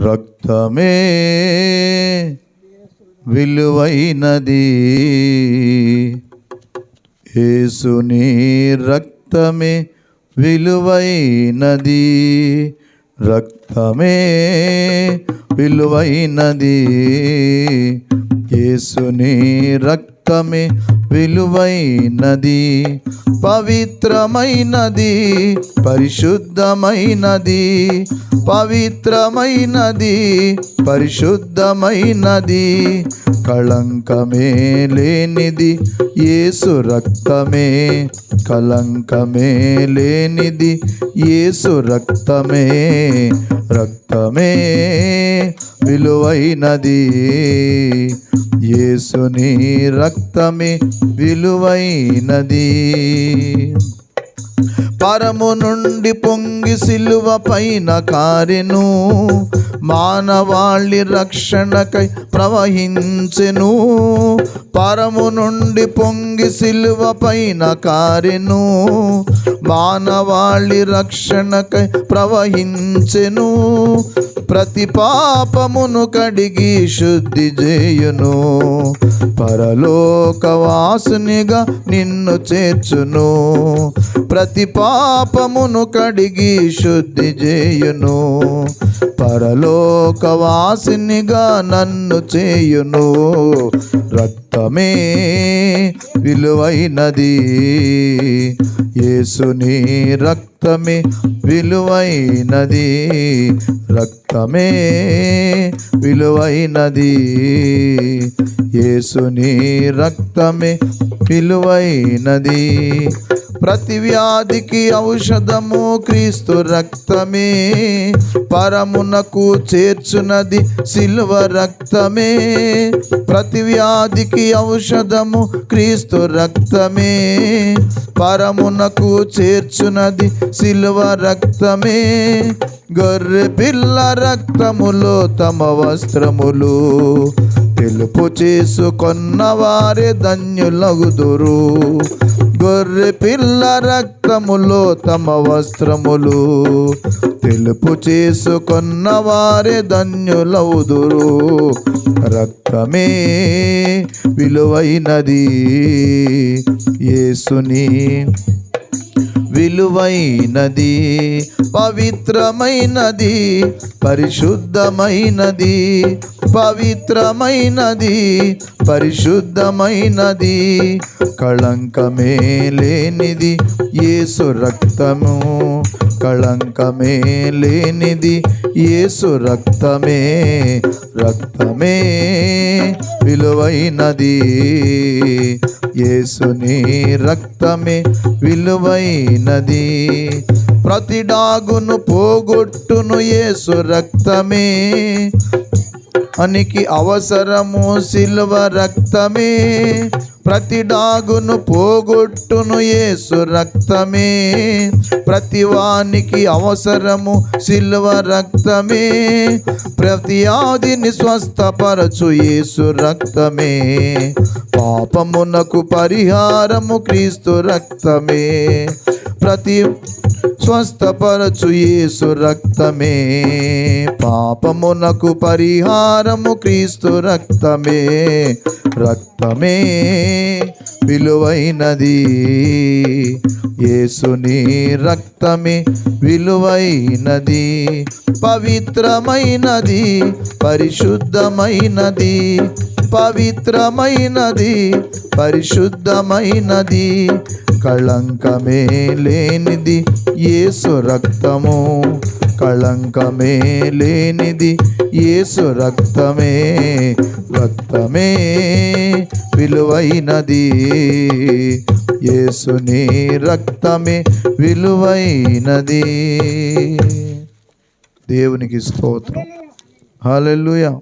రక్తమే విలువైనది, యేసుని రక్తమే విలువైనది, రక్తమే విలువైనది, యేసుని రక్తమే విలువైనది, పవిత్రమైనది, పరిశుద్ధమైనది, పవిత్రమైనది, పరిశుద్ధమైనది, కళంకమే లేనిది యేసు రక్తమే, కళంకమే లేనిది యేసు రక్తమే, రక్తమే విలువైనది, యేసుని రక్తమే విలువైనది. పరము నుండి పొంగి సిలువ పైన కారెను, మానవాళి రక్షణకై ప్రవహించెను, పరము నుండి పొంగి సిలువ పైన కారెను, మానవాళి రక్షణకై ప్రవహించెను, ప్రతి పాపమును కడిగి శుద్ధి చేయును, పరలోకవాసునిగా నిన్ను చేర్చును, ప్రతి పాపమును కడిగి శుద్ధి చేయును, పరలోకవాసినిగా నన్ను చేయును, రక్తమే విలువైనది, యేసుని రక్తమే విలువైనది, రక్తమే విలువైనది, యేసుని రక్తమే విలువైనది, ప్రతి వ్యాధికి ఔషధము క్రీస్తు రక్తమే, పరమునకు చేర్చునది సిలువ రక్తమే, ప్రతి వ్యాధికి ఔషధము క్రీస్తు రక్తమే, పరమునకు చేర్చునది సిలువ రక్తమే, గొర్రె పిల్ల రక్తములో తమ వస్త్రములు తెలుపు చేసుకొన్న వారే ధన్యులగుదురు, గొర్రె పిల్ల రక్తములో తమ వస్త్రములు తెలుపు చేసుకొన్న వారే ధన్యులవుదురు, రక్తమే విలువైనది, యేసుని విలువైనది, పవిత్రమైనది, పరిశుద్ధమైనది, పవిత్రమైనది, పరిశుద్ధమైనది, కళంకమే లేనిది యేసు రక్తము, కళంకమే లేనిది యేసు రక్తమే, రక్తమే విలువైనది, యేసుని రక్తమే విలువైనది, ప్రతి డాగును పోగొట్టును యేసు రక్తమే, అనికి అవసరము సిలువ రక్తమే, ప్రతి డాగును పోగొట్టును యేసు రక్తమే, ప్రతి వానికి అవసరము సిలువ రక్తమే, ప్రతి వ్యాధిని స్వస్థపరచు యేసు రక్తమే, పాపమునకు పరిహారము క్రీస్తు రక్తమే, ప్రతి స్వస్థపరచు యేసు రక్తమే, పాపమునకు పరిహారము క్రీస్తు రక్తమే, రక్తమే విలువైనది, యేసుని రక్తమే విలువైనది, పవిత్రమైనది, పరిశుద్ధమైనది, పవిత్రమైనది, పరిశుద్ధమైనది, కళంకమే లేనిది యేసు రక్తము, కళంకమే లేనిది యేసు రక్తమే, రక్తమే విలువైనది, యేసుని రక్తమే విలువైనది. దేవునికి స్తోత్రం. హల్లెలూయా.